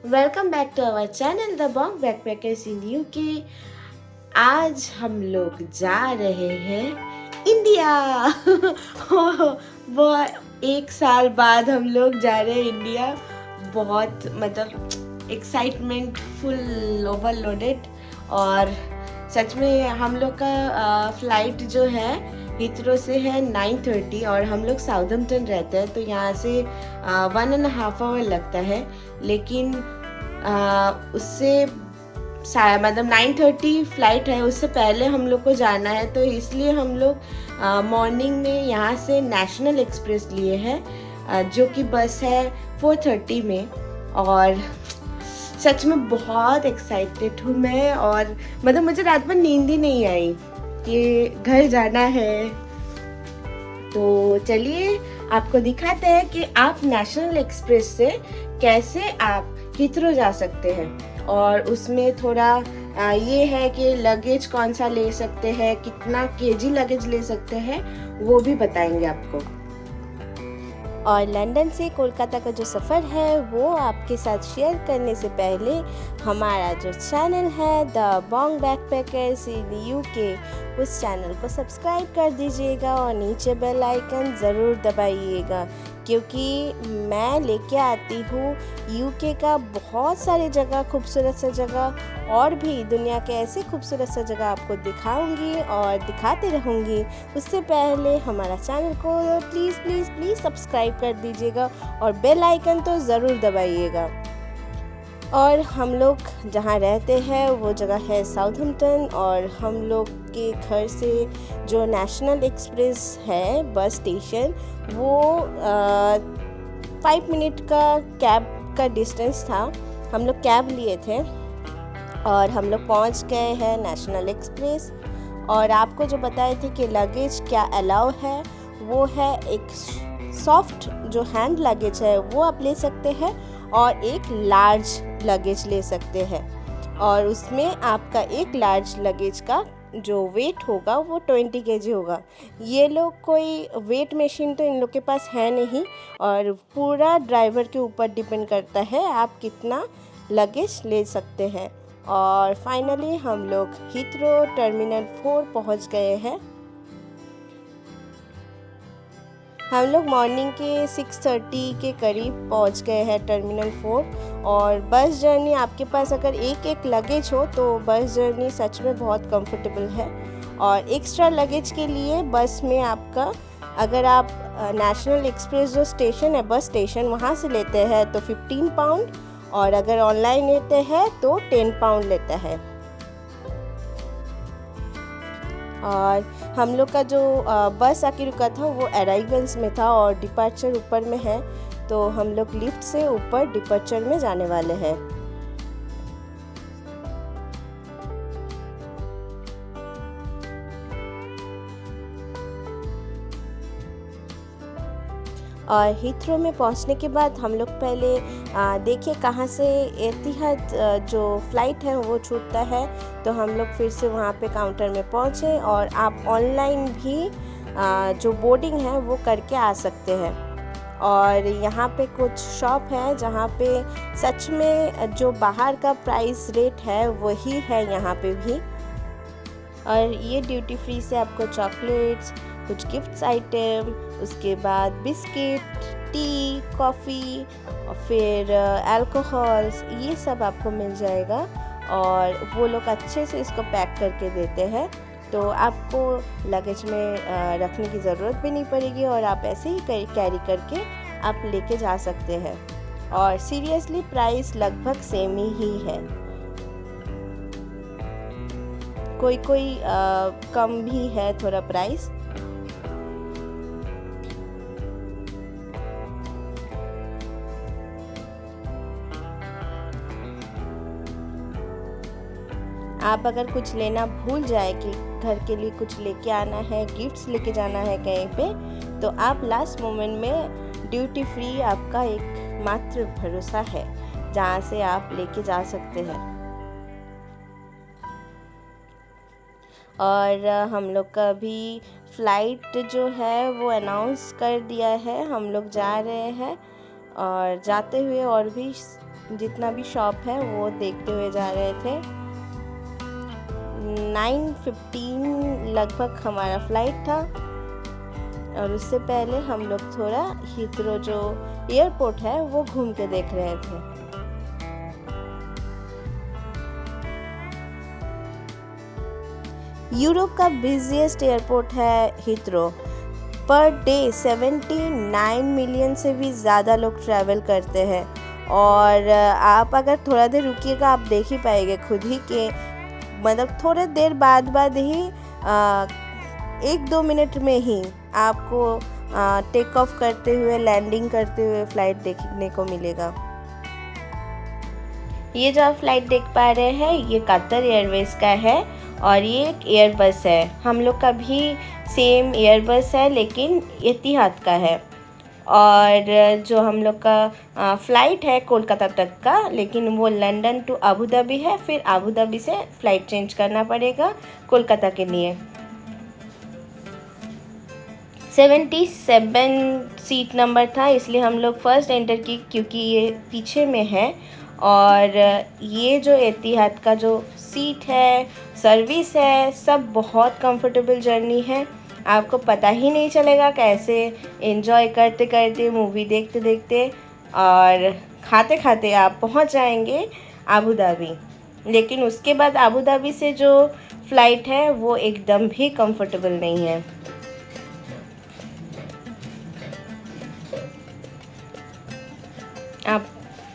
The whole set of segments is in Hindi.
Welcome back to our channel the Bong Backpackers in UK. आज हम लोग जा रहे हैं इंडिया। वो 1 साल बाद हम लोग जा रहे हैं इंडिया। बहुत मतलब एक्साइटमेंट, फुल ओवरलोडेड। और सच में हम लोग का फ्लाइट जो है हीथ्रो से है 9:30 और हम लोग साउथम्पटन रहते हैं, तो यहाँ से 1.5 आवर लगता है। लेकिन उससे मतलब 9:30 फ्लाइट है, उससे पहले हम लोग को जाना है, तो इसलिए हम लोग मॉर्निंग में यहाँ से नेशनल एक्सप्रेस लिए हैं, जो कि बस है 4:30 में। और सच में बहुत एक्साइटेड हूँ मैं। और मतलब मुझे रात भर नींद ही नहीं आई कि घर जाना है। तो चलिए आपको दिखाते हैं कि आप नेशनल एक्सप्रेस से कैसे आप हीथ्रो जा सकते हैं। और उसमें थोड़ा ये है कि लगेज कौन सा ले सकते हैं, कितना केजी लगेज ले सकते हैं, वो भी बताएंगे आपको। और लंदन से कोलकाता का जो सफ़र है वो आपके साथ शेयर करने से पहले हमारा जो चैनल है the Bong Backpackers in UK, उस चैनल को सब्सक्राइब कर दीजिएगा और नीचे बेल आइकन ज़रूर दबाइएगा, क्योंकि मैं लेके आती हूँ यूके का बहुत सारी जगह, खूबसूरत सा जगह, और भी दुनिया के ऐसे खूबसूरत सा जगह आपको दिखाऊंगी और दिखाते रहूँगी। उससे पहले हमारा चैनल को प्लीज़ प्लीज़ प्लीज़ सब्सक्राइब कर दीजिएगा और बेल आइकन तो ज़रूर दबाइएगा। और हम लोग जहाँ रहते हैं वो जगह है साउथम्पटन, और हम लोग के घर से जो नेशनल एक्सप्रेस है बस स्टेशन, वो 5 मिनट का कैब का डिस्टेंस था। हम लोग कैब लिए थे और हम लोग पहुंच गए हैं नेशनल एक्सप्रेस। और आपको जो बताए थे कि लगेज क्या अलाउ है, वो है एक सॉफ्ट जो हैंड लगेज है वो आप ले सकते हैं, और एक लार्ज लगेज ले सकते हैं। और उसमें आपका एक लार्ज लगेज का जो वेट होगा वो 20 kg होगा। ये लोग कोई वेट मशीन तो इन लोग के पास है नहीं, और पूरा ड्राइवर के ऊपर डिपेंड करता है आप कितना लगेज ले सकते हैं। और फाइनली हम लोग हीथ्रो टर्मिनल 4 पहुंच गए हैं। हम लोग मॉर्निंग के 6:30 के करीब पहुंच गए हैं टर्मिनल 4। और बस जर्नी, आपके पास अगर एक लगेज हो तो बस जर्नी सच में बहुत कंफर्टेबल है। और एक्स्ट्रा लगेज के लिए बस में आपका, अगर आप नेशनल एक्सप्रेस जो स्टेशन है, बस स्टेशन, वहाँ से लेते हैं तो 15 पाउंड, और अगर ऑनलाइन लेते हैं तो 10 पाउंड लेता है। और हम लोग का जो बस आके रुका था वो अराइवल्स में था और डिपार्चर ऊपर में है, तो हम लोग लिफ्ट से ऊपर डिपार्चर में जाने वाले हैं। और हीथ्रो में पहुंचने के बाद हम लोग पहले देखिए कहाँ से एतिहाद जो फ़्लाइट है वो छूटता है, तो हम लोग फिर से वहाँ पे काउंटर में पहुँचे। और आप ऑनलाइन भी जो बोर्डिंग है वो करके आ सकते हैं। और यहाँ पे कुछ शॉप है जहाँ पे सच में जो बाहर का प्राइस रेट है वही है यहाँ पे भी। और ये ड्यूटी फ्री से आपको चॉकलेट्स, कुछ गिफ्ट्स आइटम, उसके बाद बिस्किट, टी, कॉफ़ी, और फिर अल्कोहल्स, ये सब आपको मिल जाएगा। और वो लोग अच्छे से इसको पैक करके देते हैं, तो आपको लगेज में रखने की ज़रूरत भी नहीं पड़ेगी, और आप ऐसे ही कैरी करके आप लेके जा सकते हैं। और सीरियसली प्राइस लगभग सेम ही है, कोई कम भी है थोड़ा प्राइस। आप अगर कुछ लेना भूल जाए कि घर के लिए कुछ लेके आना है, गिफ्ट्स लेके जाना है कहीं पे, तो आप लास्ट मोमेंट में ड्यूटी फ्री आपका एक मात्र भरोसा है जहाँ से आप लेके जा सकते हैं। और हम लोग का भी फ़्लाइट जो है वो अनाउंस कर दिया है, हम लोग जा रहे हैं। और जाते हुए और भी जितना भी शॉप है वो देखते हुए जा रहे थे। 9:15 लगभग हमारा फ़्लाइट था और उससे पहले हम लोग थोड़ा हीथ्रो जो एयरपोर्ट है वो घूम के देख रहे थे। यूरोप का बिज़ीएस्ट एयरपोर्ट है हीथ्रो। पर डे 79 मिलियन से भी ज़्यादा लोग ट्रैवल करते हैं और आप अगर थोड़ा देर रुकिएगा आप देख ही पाएंगे खुद ही कि मतलब थोड़े देर बाद ही 1-2 मिनट में ही आपको टेक ऑफ करते हुए लैंडिंग करते हुए फ़्लाइट देखने को मिलेगा। ये जो आप फ्लाइट देख पा रहे हैं ये कतर एयरवेज़ का है और ये एक एयरबस है। हम लोग का भी सेम एयरबस है लेकिन एतिहाद का है। और जो हम लोग का फ़्लाइट है कोलकाता तक का, लेकिन वो लंदन टू अबू धाबी है, फिर अबू धाबी से फ़्लाइट चेंज करना पड़ेगा कोलकाता के लिए। 77 सीट नंबर था, इसलिए हम लोग फर्स्ट एंटर की क्योंकि ये पीछे में है। और ये जो एतिहाद का जो सीट है, सर्विस है, सब बहुत कंफर्टेबल जर्नी है। आपको पता ही नहीं चलेगा कैसे एंजॉय करते करते, मूवी देखते देखते और खाते खाते आप पहुंच जाएंगे अबू धाबी। लेकिन उसके बाद अबू धाबी से जो फ़्लाइट है वो एकदम भी कंफर्टेबल नहीं है। आप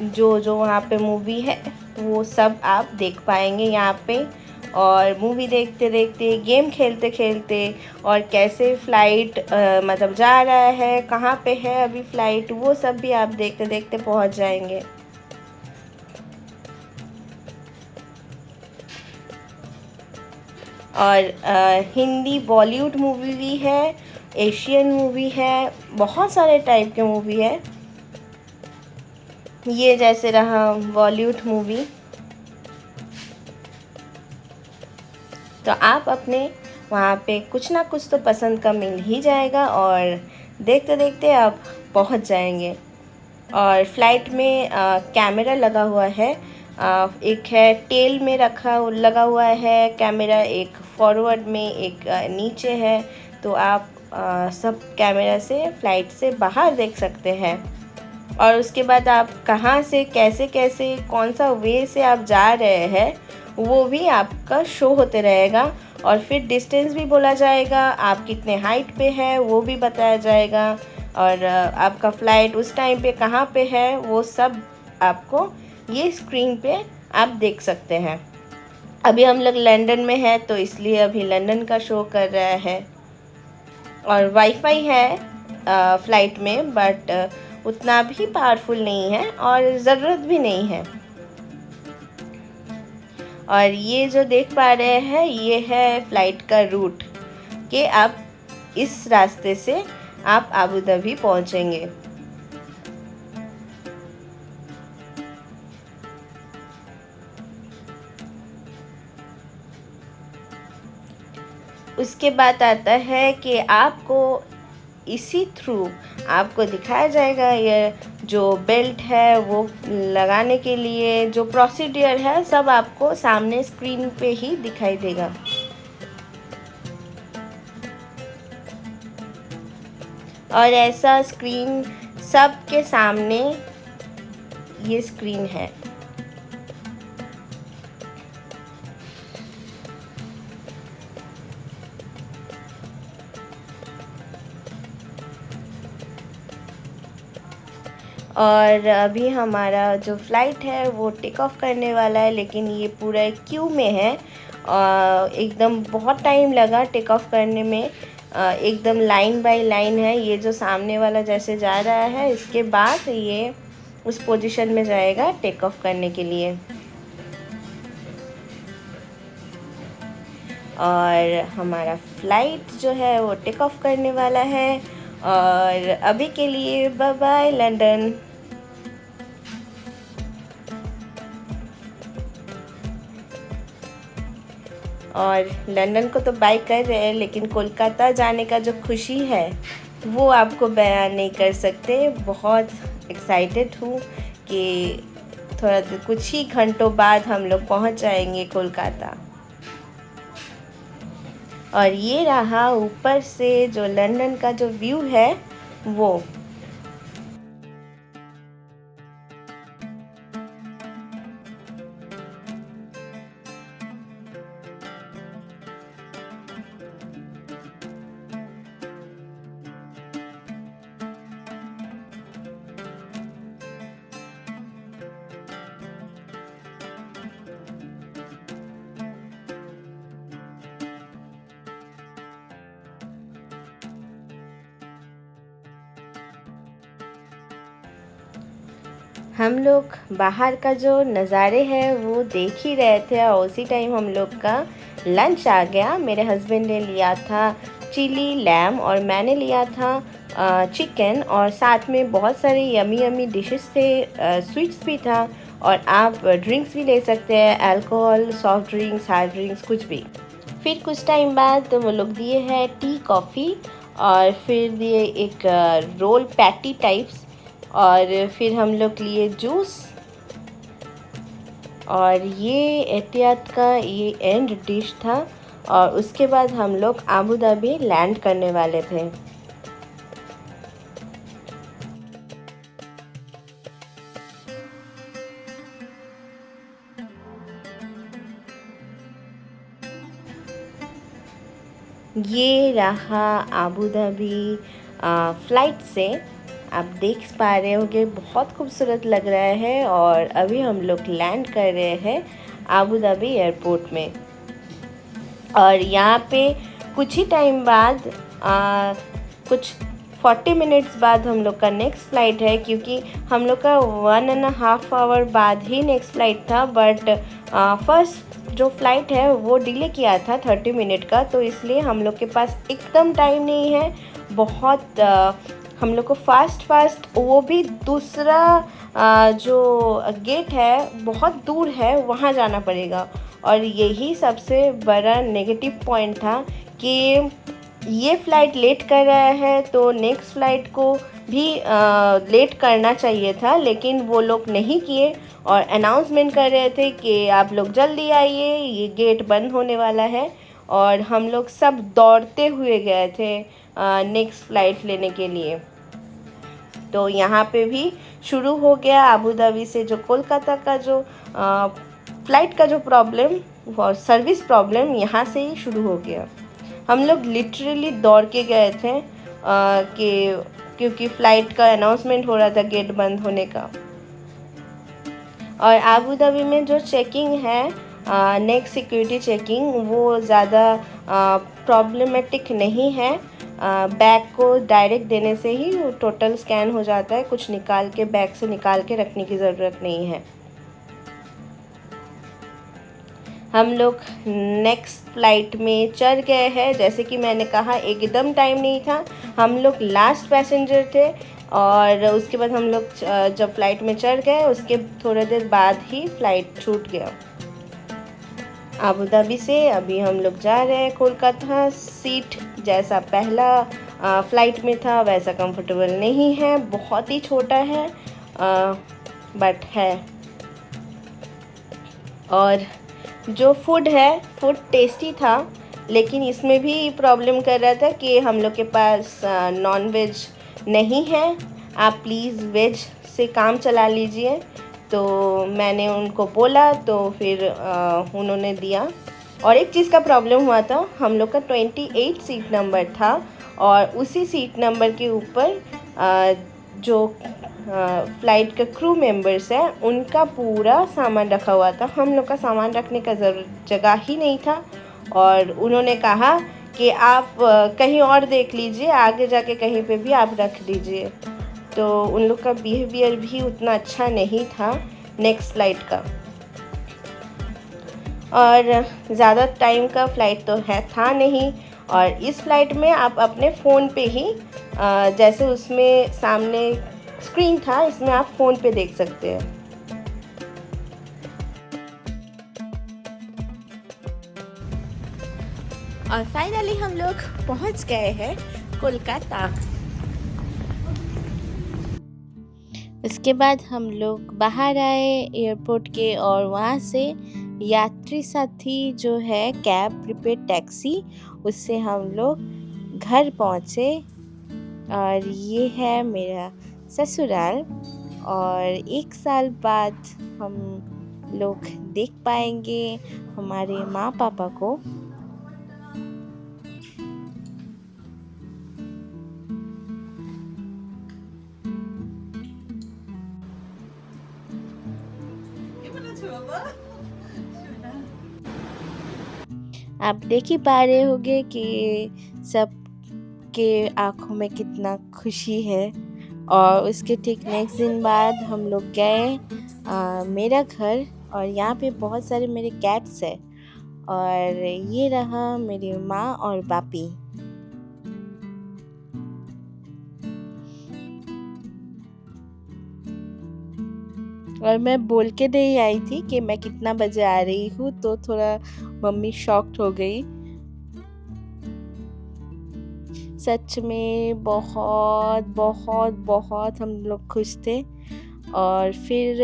जो वहाँ पे मूवी है वो सब आप देख पाएंगे यहाँ पे। और मूवी देखते देखते, गेम खेलते खेलते और कैसे फ़्लाइट मतलब जा रहा है, कहाँ पे है अभी फ़्लाइट, वो सब भी आप देखते देखते पहुँच जाएंगे। और हिंदी बॉलीवुड मूवी भी है, एशियन मूवी है, बहुत सारे टाइप के मूवी है। ये जैसे रहा बॉलीवुड मूवी, तो आप अपने वहाँ पे कुछ ना कुछ तो पसंद का मिल ही जाएगा और देखते देखते आप पहुँच जाएंगे। और फ्लाइट में कैमरा लगा हुआ है, एक है टेल में लगा हुआ है कैमरा, एक फॉरवर्ड में, एक नीचे है। तो आप सब कैमरा से फ़्लाइट से बाहर देख सकते हैं। और उसके बाद आप कहाँ से कैसे कौन सा वे से आप जा रहे हैं वो भी आपका शो होते रहेगा। और फिर डिस्टेंस भी बोला जाएगा, आप कितने हाइट पे है वो भी बताया जाएगा। और आपका फ़्लाइट उस टाइम पे कहाँ पे है वो सब आपको ये स्क्रीन पे आप देख सकते हैं। अभी हम लोग लंदन में है तो इसलिए अभी लंदन का शो कर रहा है। और वाईफाई है फ़्लाइट में, बट उतना भी पावरफुल नहीं है और ज़रूरत भी नहीं है। और ये जो देख पा रहे हैं ये है फ़्लाइट का रूट कि आप इस रास्ते से आप अबू धाबी पहुंचेंगे। उसके बाद आता है कि आपको इसी थ्रू आपको दिखाया जाएगा ये जो बेल्ट है वो लगाने के लिए जो प्रोसीडियर है सब आपको सामने स्क्रीन पे ही दिखाई देगा। और ऐसा स्क्रीन सबके सामने ये स्क्रीन है। और अभी हमारा जो फ़्लाइट है वो टेक ऑफ करने वाला है, लेकिन ये पूरा क्यू में है। एकदम बहुत टाइम लगा टेक ऑफ करने में, एकदम लाइन बाय लाइन है। ये जो सामने वाला जैसे जा रहा है इसके बाद ये उस पोजीशन में जाएगा टेक ऑफ करने के लिए। और हमारा फ़्लाइट जो है वो टेक ऑफ करने वाला है। और अभी के लिए बाय बाय लंदन। और लंदन को तो बाय कर रहे हैं, लेकिन कोलकाता जाने का जो खुशी है वो आपको बयान नहीं कर सकते। बहुत एक्साइटेड हूँ कि कुछ ही घंटों बाद हम लोग पहुंच जाएंगे कोलकाता। और ये रहा ऊपर से जो लंदन का जो व्यू है वो। हम लोग बाहर का जो नज़ारे हैं वो देख ही रहे थे और उसी टाइम हम लोग का लंच आ गया। मेरे हस्बैंड ने लिया था चिली लैम और मैंने लिया था चिकन, और साथ में बहुत सारे यमी यमी डिशेस थे, स्वीट्स भी था, और आप ड्रिंक्स भी ले सकते हैं, alcohol, soft drinks, hard drinks, कुछ भी। फिर कुछ टाइम बाद वो लोग दिए हैं टी कॉफ़ी, और फिर दिए एक रोल पैटी टाइप्स, और फिर हम लोग लिए जूस। और ये एहतियात का ये एंड डिश था, और उसके बाद हम लोग आबू धाबी लैंड करने वाले थे। ये रहा आबू धाबी फ़्लाइट से। आप देख पा रहे होंगे बहुत खूबसूरत लग रहा है, और अभी हम लोग लैंड कर रहे हैं आबू धाबी एयरपोर्ट में। और यहाँ पे कुछ ही टाइम बाद कुछ 40 मिनट्स बाद हम लोग का नेक्स्ट फ़्लाइट है, क्योंकि हम लोग का 1.5 आवर बाद ही नेक्स्ट फ़्लाइट था, बट फर्स्ट जो फ़्लाइट है वो डिले किया था 30 मिनट का, तो इसलिए हम लोग के पास एकदम टाइम नहीं है। बहुत हम लोग को फास्ट वो भी दूसरा जो गेट है बहुत दूर है, वहाँ जाना पड़ेगा। और यही सबसे बड़ा नेगेटिव पॉइंट था कि ये फ़्लाइट लेट कर रहा है, तो नेक्स्ट फ़्लाइट को भी लेट करना चाहिए था, लेकिन वो लोग नहीं किए और अनाउंसमेंट कर रहे थे कि आप लोग जल्दी आइए, ये गेट बंद होने वाला है। और हम लोग सब दौड़ते हुए गए थे नेक्स्ट फ़्लाइट लेने के लिए। तो यहाँ पे भी शुरू हो गया आबू धाबी से जो कोलकाता का जो फ़्लाइट का जो प्रॉब्लम और सर्विस प्रॉब्लम यहाँ से ही शुरू हो गया। हम लोग लिटरली दौड़ के गए थे क्योंकि फ़्लाइट का अनाउंसमेंट हो रहा था गेट बंद होने का। और आबू धाबी में जो चेकिंग है नेक्स्ट सिक्योरिटी चेकिंग, वो ज़्यादा प्रॉब्लमेटिक नहीं है। बैग को डायरेक्ट देने से ही वो टोटल स्कैन हो जाता है, कुछ निकाल के बैग से निकाल के रखने की ज़रूरत नहीं है। हम लोग नेक्स्ट फ़्लाइट में चढ़ गए हैं। जैसे कि मैंने कहा एकदम टाइम नहीं था, हम लोग लास्ट पैसेंजर थे, और उसके बाद हम लोग जब फ़्लाइट में चढ़ गए उसके थोड़ी देर बाद ही फ़्लाइट छूट गया आबू धाबी से। अभी हम लोग जा रहे हैं कोलकाता। सीट जैसा पहला फ़्लाइट में था वैसा कंफर्टेबल नहीं है, बहुत ही छोटा है, बट है। और जो फूड है फूड टेस्टी था, लेकिन इसमें भी प्रॉब्लम कर रहा था कि हम लोग के पास नॉन वेज नहीं है, आप प्लीज़ वेज से काम चला लीजिए। तो मैंने उनको बोला, तो फिर उन्होंने दिया। और एक चीज़ का प्रॉब्लम हुआ था, हम लोग का 28 सीट नंबर था, और उसी सीट नंबर के ऊपर जो फ़्लाइट का क्रू मेंबर्स है उनका पूरा सामान रखा हुआ था। हम लोग का सामान रखने का जगह ही नहीं था, और उन्होंने कहा कि आप कहीं और देख लीजिए, आगे जाके कहीं पे भी आप रख दीजिए। तो उन लोग का बिहेवियर भी उतना अच्छा नहीं था नेक्स्ट फ़्लाइट का। और ज़्यादा टाइम का फ़्लाइट तो था नहीं, और इस फ़्लाइट में आप अपने फ़ोन पे ही जैसे उसमें सामने स्क्रीन था, इसमें आप फ़ोन पे देख सकते हैं। और फाइनली हम लोग पहुंच गए हैं कोलकाता। इसके बाद हम लोग बाहर आए एयरपोर्ट के और वहाँ से यात्री साथी जो है कैब प्रीपेड टैक्सी उससे हम लोग घर पहुँचे। और ये है मेरा ससुराल और 1 साल बाद हम लोग देख पाएंगे हमारे माँ पापा को। आप देख ही पा रहे होंगे कि सब के आँखों में कितना खुशी है। और उसके ठीक नेक्स्ट दिन बाद हम लोग गए मेरा घर और यहाँ पे बहुत सारे मेरे कैट्स है और ये रहा मेरी माँ और बापी। और मैं बोल के नहीं आई थी कि मैं कितना बजे आ रही हूँ, तो थोड़ा मम्मी शॉक्ड हो गई। सच में बहुत बहुत बहुत हम लोग खुश थे। और फिर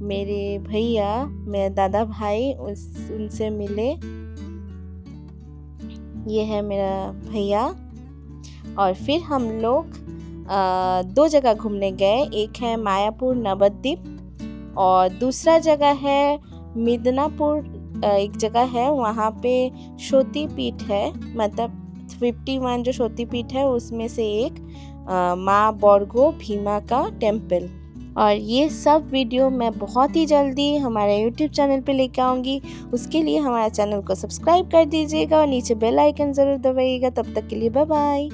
मेरे भैया, मेरे दादा भाई उनसे मिले। ये है मेरा भैया। और फिर हम लोग 2 जगह घूमने गए। एक है मायापुर नवद्वीप और दूसरा जगह है मिदनापुर। एक जगह है वहाँ पे शोती पीठ है, मतलब 51 जो शोती पीठ है उसमें से एक माँ बोर्गो भीमा का टेम्पल। और ये सब वीडियो मैं बहुत ही जल्दी हमारे YouTube चैनल पे लेके आऊँगी। उसके लिए हमारे चैनल को सब्सक्राइब कर दीजिएगा और नीचे बेल आइकन ज़रूर दबाइएगा। तब तक के लिए बाय बाय।